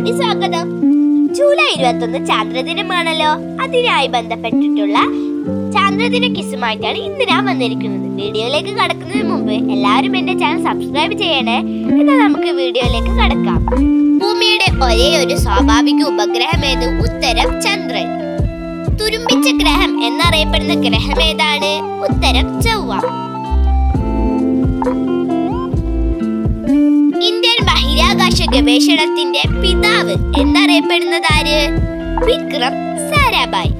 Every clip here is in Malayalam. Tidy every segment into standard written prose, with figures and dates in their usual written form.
കൂടി സ്വാഗതം. ജൂലൈ 21 ചാന്ദ്രദിനമാണല്ലോ. അതിനായി ബന്ധപ്പെട്ടിട്ടുള്ള ചാന്ദ്രദിന കിസ്സുമായിട്ടാണ് ഇന്ന് ഞാൻ വന്നിരിക്കുന്നത്. വീഡിയോയിലേക്ക് കടക്കുന്നതിന് മുമ്പ് എല്ലാവരും എന്റെ ചാനൽ സബ്സ്ക്രൈബ് ചെയ്യണേ. എന്നാൽ നമുക്ക് വീഡിയോയിലേക്ക് കടക്കാം. ഭൂമിയുടെ ഒരേ ഒരു സ്വാഭാവിക ഉപഗ്രഹം ഏത്? ഉത്തരം ചന്ദ്രൻ. തുരുമ്പിച്ച ഗ്രഹം എന്നറിയപ്പെടുന്ന ഗ്രഹം ഏതാണ്? ഉത്തരം ചൊവ്വ. ഇന്ത്യൻ ബഹിരാകാശ ഗവേഷണത്തിന്റെ പിതാവ് എന്നറിയപ്പെടുന്നത് ആര്? വിക്രം സാരാഭായ്.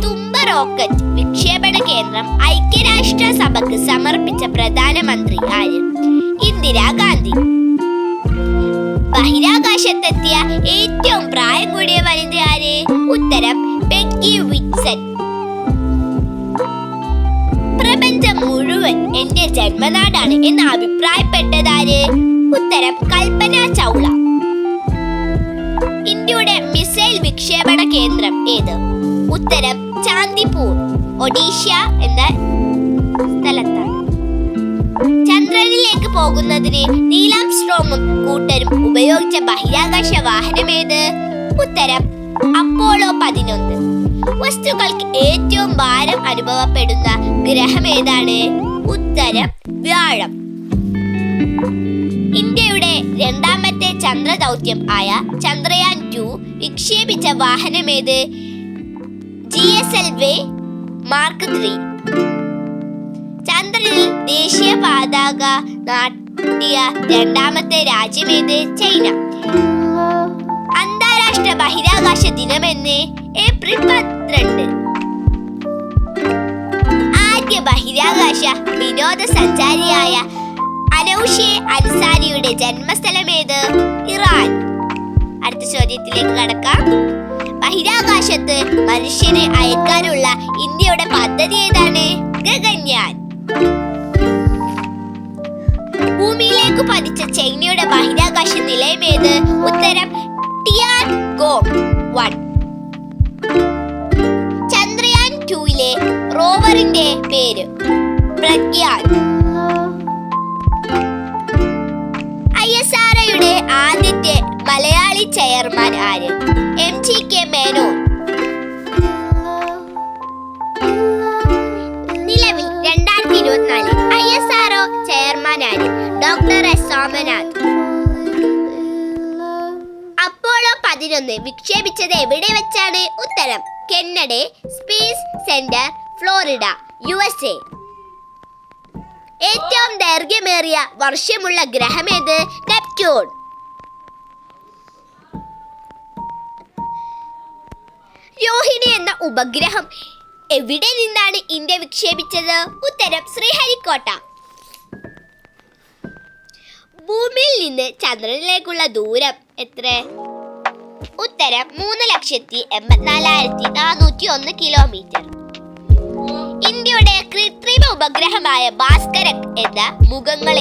തുമ്പ റോക്കറ്റ് വിക്ഷേപണ കേന്ദ്രം ഐക്യരാഷ്ട്ര സഭയ്ക്ക് സമർപ്പിച്ച പ്രധാനമന്ത്രി ആര്? ഇന്ദിരാഗാന്ധി. ബഹിരാകാശത്തെത്തിയ ഏറ്റവും പ്രായം കൂടിയ വനിത ആര്? ഉത്തരം പെഗ്ഗി വിറ്റ്സൺ. പ്രപഞ്ചം മുഴുവൻ എന്റെ ജന്മനാടാണ് എന്ന് അഭിപ്രായപ്പെട്ടതാര്? ഉത്തരം കൽപ്പന ചൗള. ഇന്ത്യയുടെ മിസൈൽ വിക്ഷേപണ കേന്ദ്രം ഏത്? ഉത്തരം ചാന്ദിപൂർ, ഒഡീഷ എന്ന സ്ഥലത്താണ്. ചന്ദ്രനിലേക്ക് പോകുന്നതിന് നീലാംസ്ട്രോങ്ങും കൂട്ടരും ഉപയോഗിച്ച ബഹിരാകാശ വാഹനം ഏത്? ഉത്തരം അപ്പോളോ 11. വസ്തുക്കൾക്ക് ഏറ്റവും ഭാരം അനുഭവപ്പെടുന്ന ഗ്രഹം ഏതാണ്? ഉത്തരം വ്യാഴം. ഇന്ത്യയുടെ രണ്ടാമത്തെ ചന്ദ്ര ദൗത്യം ആയ ചന്ദ്രയാൻ 2 വിക്ഷേപിച്ച വാഹനമേത്? GSLV mark 3. ചന്ദ്രനിൽ ദേശീയ പതാക നാട്ടിയ രണ്ടാമത്തെ രാജ്യമേത്? ചൈന. അന്താരാഷ്ട്ര ബഹിരാകാശ ദിനമെന്ന്? ഏപ്രിൽ 12. ആദ്യ ബഹിരാകാശ വിനോദസഞ്ചാരിയായ അനൗഷെ അൻസാരിയുടെ ജന്മസ്ഥലമേത്? ഇറാൻ. അടുത്ത ചോദ്യത്തിലേക്ക് കടക്കാം. ബഹിരാകാശത്ത് മനുഷ്യനെ അയക്കാനുള്ള ഇന്ത്യയുടെ പദ്ധതി ഏതാണ്? ഗഗൻയാൻ. ഭൂമിയിലേക്ക് പതിച്ച ചൈനയുടെ ബഹിരാകാശ നിലയമേത്? ഉത്തരം ടിയാൻഗോങ് 1. ചന്ദ്രയാൻ 2 റോവറിന്റെ പേര്? പ്രഗ്യാൻ. ISROയുടെ ആദ്യത്തെ മലയാളി ചെയർമാൻ ആര്? MGK മേനോൻ. നിലവിൽ 2024 ISRO ചെയർമാൻ ആര്? Doctor S Somanath. അപ്പോളോ 11 വിക്ഷേപിച്ചത് എവിടെ വെച്ചാണ്? ഉത്തരം Kennedy Space Center, Florida, USA. ഏറ്റവും ദൈർഘ്യമേറിയ വർഷമുള്ള ഗ്രഹമേത്? നെപ്റ്റ്യൂൺ. രോഹിണി എന്ന ഉപഗ്രഹം എവിടെ നിന്നാണ് ഇന്ത്യ വിക്ഷേപിച്ചത്? ഉത്തരം ശ്രീഹരിക്കോട്ട. ഭൂമിയിൽ നിന്ന് ചന്ദ്രനിലേക്കുള്ള ദൂരം എത്ര? ഉത്തരം 3,84,401 കിലോമീറ്റർ. ഇന്ത്യയുടെ കൃത്രിമ ഉപഗ്രഹമായ ഭാസ്കരൻ എന്ന മുഖങ്ങൾ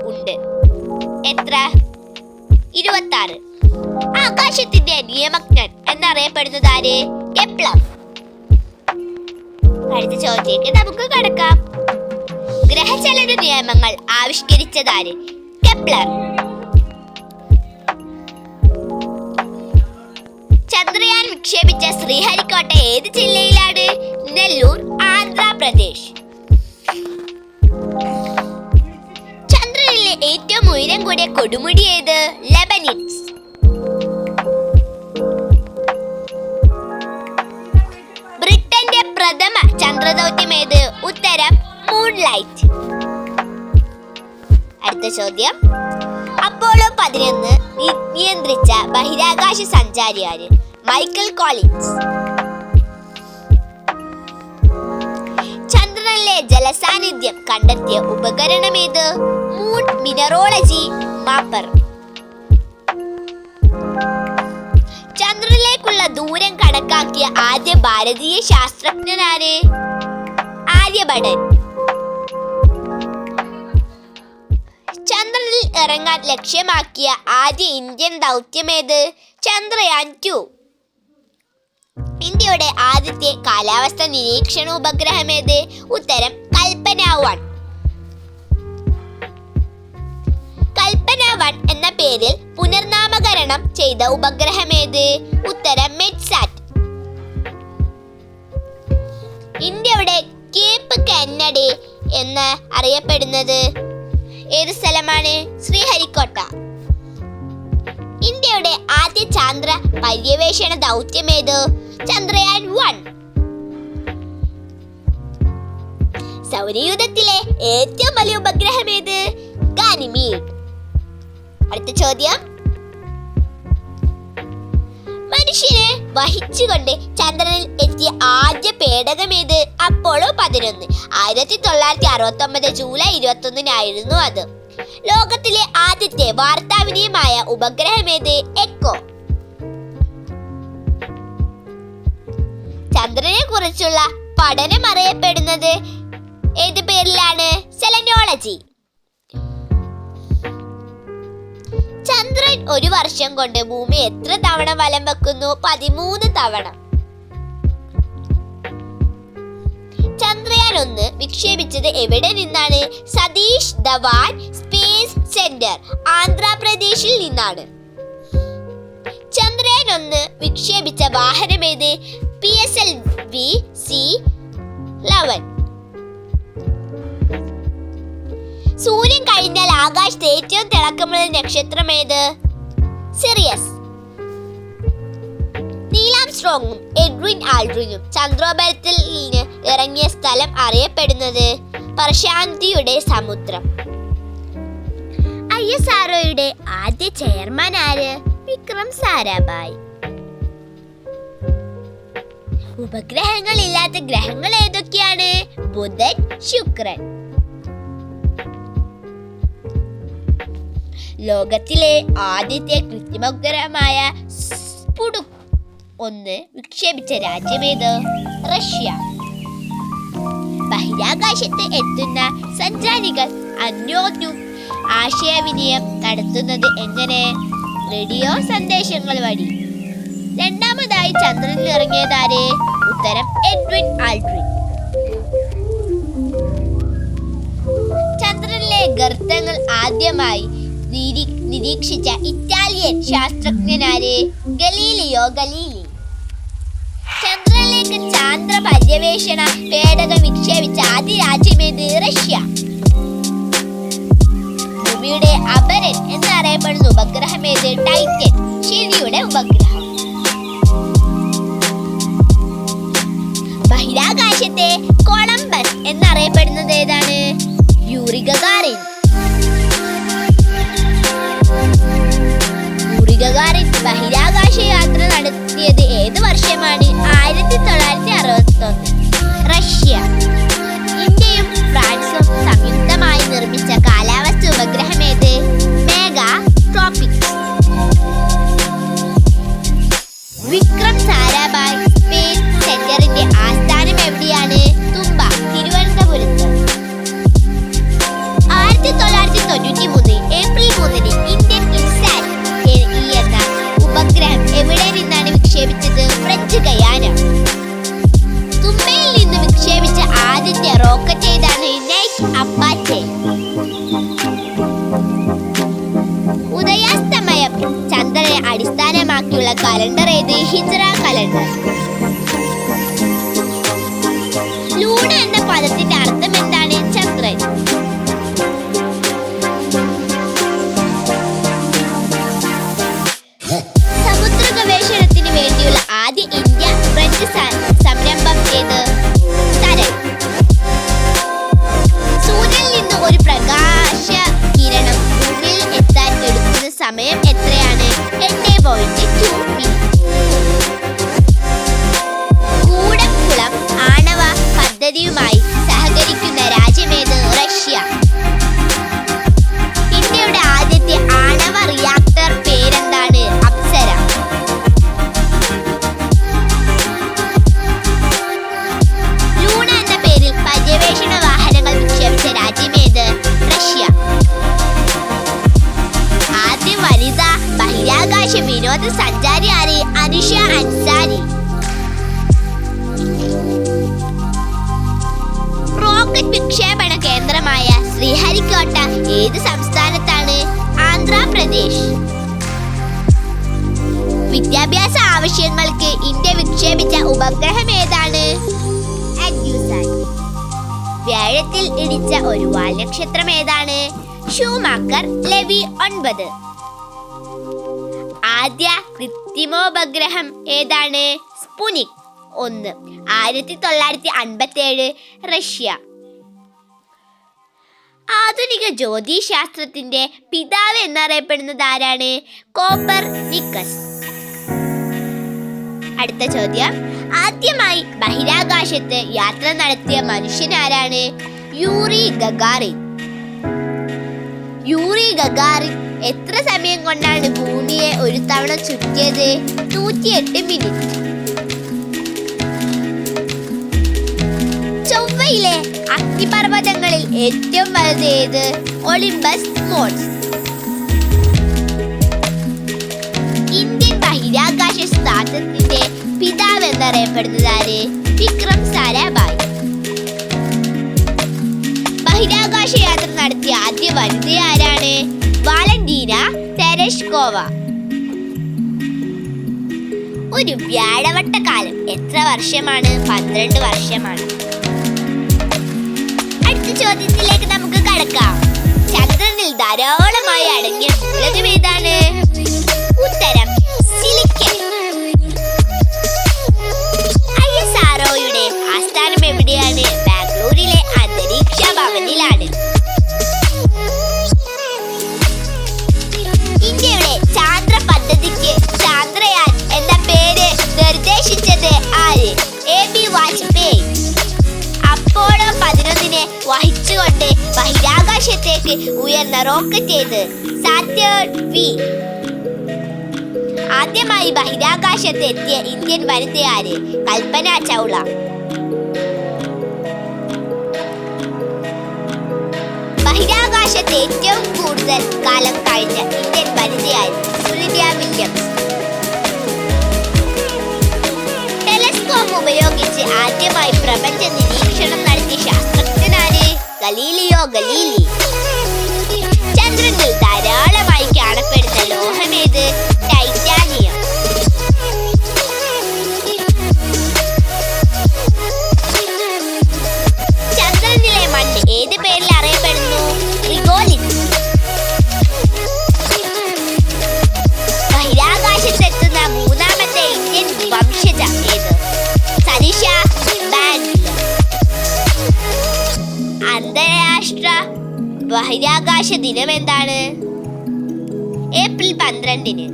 ഉണ്ട്? എത്ര? 26. ആകാശത്തിന്റെ നിയമജ്ഞൻ എന്നറിയപ്പെടുന്നത് ആര്? കെപ്ലർ. അടുത്ത ചോദ്യത്തിലേക്ക് നമുക്ക് കടക്കാം. ഗ്രഹചലന നിയമങ്ങൾ ആവിഷ്കരിച്ചതാര്? കെപ്ലർ. ചന്ദ്രയാൻ വിക്ഷേപിച്ച ശ്രീഹരിക്കോട്ട ഏത് ജില്ലയിലാണ്? നെല്ലൂർ, ആന്ധ്രാപ്രദേശ്. ചന്ദ്രനിലെ ഏറ്റവും ഉയരം കൂടിയ കൊടുമുടി ഏത്? ലെബനിൻസ്. ബ്രിട്ടന്റെ പ്രഥമ ചന്ദ്രദൗത്യം ഏത്? ഉത്തരം മൂൺലൈറ്റ്. അടുത്ത ചോദ്യം. അപ്പോളോ 11 നിയന്ത്രിച്ച ബഹിരാകാശ സഞ്ചാരി ആര്? Michael Collins. ചന്ദ്രനിലെ ജലസാന്നിധ്യം കണ്ടെത്തിയ ഉപകരണം ഏത്? Moon mineralogy mapper. ചന്ദ്രനിലേക്കുള്ള ദൂരം കണക്കാക്കിയ ആദ്യ ഭാരതീയ ശാസ്ത്രജ്ഞനാണ്? ആര്യഭടൻ. ചന്ദ്രനിൽ ഇറങ്ങാൻ ലക്ഷ്യമാക്കിയ ആദ്യ ഇന്ത്യൻ ദൗത്യമേത്? ചന്ദ്രയാൻ 2. ഇന്ത്യയുടെ ആദ്യത്തെ കാലാവസ്ഥ നിരീക്ഷണ ഉപഗ്രഹമേത്? ഉത്തരം കൽപ്പന 1. കൽപ്പന 1 എന്ന പേരിൽ വിക്ഷേപണം ചെയ്ത ഉപഗ്രഹമേത്? ഉത്തരം മെറ്റ്സാറ്റ്. ഇന്ത്യയുടെ കേപ്പ് കന്നഡി എന്ന് അറിയപ്പെടുന്നത് ഏത് സ്ഥലമാണ്? ശ്രീഹരിക്കോട്ട. ഇന്ത്യയുടെ ആദ്യ ചാന്ദ്ര പര്യവേഷണ ദൗത്യമേത്? ചന്ദ്രയാൻ 1. സൗരയൂഥത്തിലെ ഏറ്റവും വലിയ ഉപഗ്രഹമേത്? ഗാനിമീഡ്. അടുത്ത ചോദ്യം, മനുഷ്യനെ വഹിച്ചുകൊണ്ട് ചന്ദ്രനിൽ എത്തിയ ആദ്യ പേടകമേത്? അപ്പോളോ 11. 1969 ജൂലൈ 21 അത്. ലോകത്തിലെ ആദ്യത്തെ വാർത്താവിനിമയ ഉപഗ്രഹമേത്? എക്കോ. ചന്ദ്രനെ കുറിച്ചുള്ള പഠനം അറിയപ്പെടുന്നത് ഏത് പേരിലാണ്? സെലനോളജി. ചന്ദ്രൻ ഒരു വർഷം കൊണ്ട് ഭൂമി എത്ര തവണ വലം വെക്കുന്നു? 13 തവണ. ചന്ദ്രയാൻ 1 വിക്ഷേപിച്ചത് എവിടെ നിന്നാണ്? സതീഷ് ധവാൻ സ്പേസ് സെന്റർ, ആന്ധ്രാപ്രദേശിൽ നിന്നാണ്. ചന്ദ്രയാൻ 1 വിക്ഷേപിച്ച വാഹനമേത്? PSLV-C11. സൂര്യൻ കഴിഞ്ഞാൽ ആകാശത്ത് ഏറ്റവും തിളക്കമുള്ള നക്ഷത്രമേത്? സിറിയസ്. നീൽ ആംസ്ട്രോങ്ങും എഡ്വിൻ ആൽഡ്രിനും ചന്ദ്രോപരിതലത്തിൽ നിന്ന് ഇറങ്ങിയ സ്ഥലം അറിയപ്പെടുന്നത് പ്രശാന്തിയുടെ സമുദ്രം. ISROയുടെ ആദ്യ ചെയർമാൻ ആര്? വിക്രം സാരാഭായ്. ഉപഗ്രഹങ്ങൾ ഇല്ലാത്ത ഗ്രഹങ്ങൾ ഏതൊക്കെയാണ്? ബുധൻ, ശുക്രൻ. ലോകത്തിലെ ആദ്യത്തെ കൃത്രിമോപഗ്രഹമായ സ്പുട്നിക് 1 വിക്ഷേപിച്ച രാജ്യമേത്? റഷ്യ. ബഹിരാകാശത്ത് എത്തുന്ന സഞ്ചാരികൾ അന്യോന്യം ആശയവിനിമയം നടത്തുന്നത് എങ്ങനെ? റേഡിയോ സന്ദേശങ്ങൾ വഴി. രണ്ടാമതായി ചന്ദ്രനിൽ ഇറങ്ങിയതാര്? ഉത്തരം എഡ്വിൻ ആൽഡ്രിൻ. ചന്ദ്രനിലെ ഗർത്തങ്ങൾ ആദ്യമായി നിരീക്ഷിച്ച ഇറ്റാലിയൻ ശാസ്ത്രജ്ഞനാര്? Galileo Galilei. ചന്ദ്രനിലേക്ക് ചാന്ദ്ര പര്യവേഷണ പേടകം വിക്ഷേപിച്ച ആദ്യ രാജ്യമേത്? റഷ്യ. ഭൂമിയുടെ അപരൻ എന്നറിയപ്പെടുന്ന ഉപഗ്രഹമേത്? ടൈറ്റൻ, ശനിയുടെ ഉപഗ്രഹം. ബഹിരാകാശത്തെ കൊളംബസ് എന്നറിയപ്പെടുന്നത് ഏതാണ്? Yuri Gagarin. ഗഗാറിൻ ബഹിരാകാശ യാത്ര നടത്തിയത് ഏത് വർഷമാണ്? 1961. റഷ്യ. ഇന്ത്യയും ഫ്രാൻസും സംയുക്തമായി നിർമ്മിച്ച കാലാവസ്ഥ ഉപഗ്രഹമേത്? മെഗാ ട്രോപിക്സ്. വിക്രം സാരാഭായ് സ്പേസ് സെന്ററിന്റെ ആസ്ഥാനം എവിടെയാണ്? തുമ്പ, തിരുവനന്തപുരത്ത്. 1993 ഏപ്രിൽ 3 ഇന്ത്യൻ ഇൻസാറ്റ് എന്ന ഉപഗ്രഹം എവിടെ നിന്നാണ് വിക്ഷേപിച്ചത്? French Guyana. തുമ്പയിൽ നിന്ന് വിക്ഷേപിച്ച ആദ്യത്തെ റോക്കറ്റ് ഏതാണ്? Night Apache. ഉദയാസ്തമയം ചന്ദ്രനെ അടിസ്ഥാനമാക്കിയുള്ള കലണ്ടർ ഏത്? ഹിജ്റ കലണ്ടർ. ലൂണ എന്ന പദത്തിന്റെ അർത്ഥം എന്താണ്? ചന്ദ്രൻ. സമുദ്ര ഗവേഷണത്തിന് വേണ്ടിയുള്ള ആദ്യ ഇന്ത്യ ഫ്രഞ്ച് സംരംഭം ഏത്? തരൻ. സൂര്യനിൽ നിന്ന് ഒരു പ്രകാശ കിരണം ഭൂമിയിൽ എത്താൻ എടുക്കുന്ന സമയം എത്രയാണ്? 8.2 മിനിറ്റ്. കൂടക്കുളം ആണവ പദ്ധതിയുമായി സഹകരിക്കുന്ന രാജ്യമേത്? റഷ്യ. ഇന്ത്യയുടെ ആദ്യത്തെ ആണവ റിയാക്ടർ പേരെന്താണ്? അപ്സര. ലൂണ എന്ന പേരിൽ പര്യവേഷണ വാഹനങ്ങൾ വിക്ഷേപിച്ച രാജ്യമേത്? റഷ്യ. ആദ്യ വനിതാ ബഹിരാകാശ വിനോദസഞ്ചാരി ആര്? അനുഷ അൻസാരി. റോക്കറ്റ് വിക്ഷേപണ കേന്ദ്രമായ ശ്രീഹരിക്കോട്ട ഏത് സംസ്ഥാനത്താണ്? ആന്ധ്രാപ്രദേശ്. വിദ്യാഭ്യാസ ആവശ്യങ്ങൾക്ക് ഇന്ത്യ വിക്ഷേപിച്ച ഉപഗ്രഹം ഏതാണ്? അഡ്യൂസാറ്റ്. വ്യാഴത്തിൽ ഇടിച്ച ഒരു വാൽനക്ഷത്രം ഏതാണ്? Shoemaker Levy 9. ആദ്യ കൃത്രിമോപഗ്രഹം ഏതാണ്? സ്പുനിക് 1. 1957 റഷ്യ. ആധുനിക ജ്യോതിശാസ്ത്രത്തിന്റെ പിതാവ് എന്നറിയപ്പെടുന്നത് ആരാണ്? കോപ്പർനിക്കസ്. അടുത്ത ചോദ്യം, ആദ്യമായി ബഹിരാകാശത്ത് യാത്ര നടത്തിയ മനുഷ്യൻ ആരാണ്? Yuri Gagarin. യൂറി ഗഗാറിൻ എത്ര സമയം കൊണ്ടാണ് ഭൂമിയെ ഒരു തവണ ചുറ്റിയത്? 108 മിനിറ്റ്. ചൊവ്വയിലെ അഗ്നിപർവ്വതങ്ങളിൽ ഏറ്റവും വലുത് ഏത്? ഒളിമ്പസ് മോൺസ്. ഇന്ത്യൻ ബഹിരാകാശ ശാസ്ത്രത്തിന്റെ പിതാവ് എന്നറിയപ്പെടുന്നത് ആര്? വിക്രം സാരാഭായ്. ബഹിരാകാശ യാത്ര നടത്തിയ ആദ്യ വനിത ആരാണ്? Valentina Tereshkova. ഒരു വ്യാഴവട്ടക്കാലം എത്ര വർഷമാണ്? 12 വർഷമാണ്. അടുത്ത ചോദ്യത്തിലേക്ക് നമുക്ക് കടക്കാം. ചന്ദ്രനിൽ ധാരാളമായി അടങ്ങിയ മൂലകം ഏതാണ്? ഉത്തരം സിലിക്കൺ. ISROയുടെ ആസ്ഥാനം എവിടെയാണ്? ബാംഗ്ലൂരിലെ അന്തരീക്ഷ ഭവനിലാണ്. ഇന്ത്യയുടെ ചാന്ദ്ര പദ്ധതിക്ക് ചാന്ദ്രയാൻ എന്ന പേര് നിർദ്ദേശിച്ചത് ആര്? AB വാജ്പേയി. അപ്പോളോ 11 വഹിച്ചുകൊണ്ട് ബഹിരാകാശത്തേക്ക് ഉയർന്ന റോക്കറ്റ് ഏത്? Saturn V. ആദ്യമായി ബഹിരാകാശത്ത് എത്തിയ ഇന്ത്യൻ വനിത ആര്? കൽപ്പന ചൗള. ബഹിരാകാശത്ത് ഏറ്റവും കൂടുതൽ കാലം കഴിഞ്ഞ ഇന്ത്യൻ വനിതയായി സുനിത വില്യംസ്. ടെലസ്കോപ്പ് ഉപയോഗിച്ച് ആദ്യമായി പ്രപഞ്ച നിരീക്ഷണം നടത്തിയ ശാസ്ത്രജ്ഞനാണ്? Galileo Galilei. ചന്ദ്രനിൽ ധാരാളമായി കാണപ്പെടുന്ന ലോഹമേത്? ടൈറ്റാനിയം. ചന്ദ്രനിലെ മണ്ണ് ഏത് പേരിൽ അറിയപ്പെടുന്നു? റിഗോലിത്. ബഹിരാകാശത്തെത്തുന്ന മൂന്നാമത്തെ ഇന്ത്യൻ വംശജ ഏത്? സരിഷ ബാൻഡിൽ. അന്താരാഷ്ട്ര ബഹിരാകാശ ദിനം എന്താണ്? ഏപ്രിൽ 12.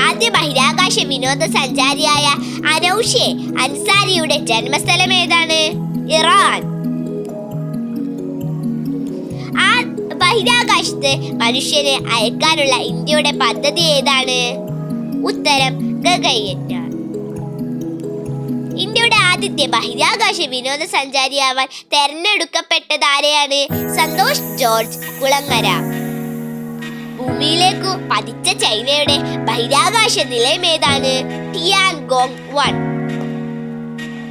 ആദ്യ ബഹിരാകാശ വിനോദസഞ്ചാരിയായ അനൗഷെ അൻസാരിയുടെ ജന്മസ്ഥലം ഏതാണ്? ഇറാൻ. ആ ബഹിരാകാശത്ത് മനുഷ്യനെ അയക്കാനുള്ള ഇന്ത്യയുടെ പദ്ധതി ഏതാണ്? ഉത്തരം ഗഗൻയാൻ. ഇന്ത്യയുടെ ആദ്യത്തെ ബഹിരാകാശ വിനോദസഞ്ചാരിയാവാൻ തെരഞ്ഞെടുക്കപ്പെട്ടത് ആരെയാണ്? സന്തോഷ് ജോർജ് കുളങ്ങര. ഭൂമിയിലേക്കു പതിച്ച ചൈനയുടെ ബഹിരാകാശ നിലയം ഏതാണ്? ടിയാൻഗോങ് 1.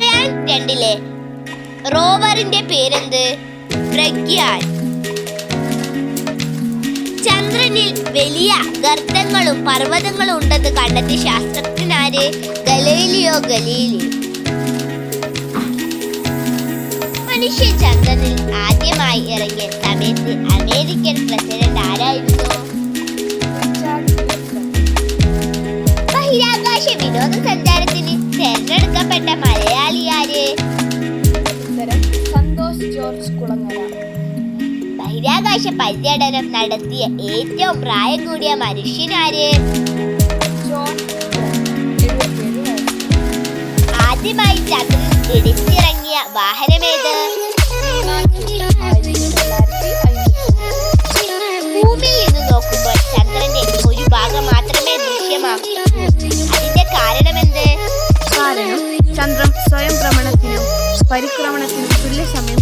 ചന്ദ്രയാൻ 2 റോവറിന്റെ പേരെന്ത്? പ്രഗ്യാൻ. ചന്ദ്രനിൽ വലിയ ഗർത്തങ്ങളും പർവ്വതങ്ങളും ഉണ്ടെന്ന് കണ്ടെത്തിയ ശാസ്ത്രജ്ഞനാര്? Galileo Galilei. മനുഷ്യ ചന്ദ്രനിൽ ആദ്യമായി ഇറങ്ങിയ സമയത്ത് അമേരിക്കൻ പ്രസിഡന്റ് ആരായിരുന്നു? ബഹിരാകാശ വിനോദസഞ്ചാരത്തിന് തെരഞ്ഞെടുക്കപ്പെട്ട മലയാളി ആര്? സന്തോഷ് ജോർജ് കുളങ്ങര. ബഹിരാകാശ പര്യടനം നടത്തിയ ഏറ്റവും പ്രായം കൂടിയ മനുഷ്യനാര്? ജോൺ. ആദ്യമായി ചന്ദ്രനിൽ ഇടിച്ചിറങ്ങിയ വാഹനമേത്? ഭൂമിയിൽ നിന്ന് നോക്കുമ്പോൾ ചന്ദ്രന്റെ ഒരു ഭാഗം മാത്രമേ ദൃശ്യമാകൂ. അതിന്റെ കാരണമെന്ത്? കാരണം ചന്ദ്രൻ സ്വയം ഭ്രമണത്തിനും പരിക്രമണത്തിനും തുല്യ സമയം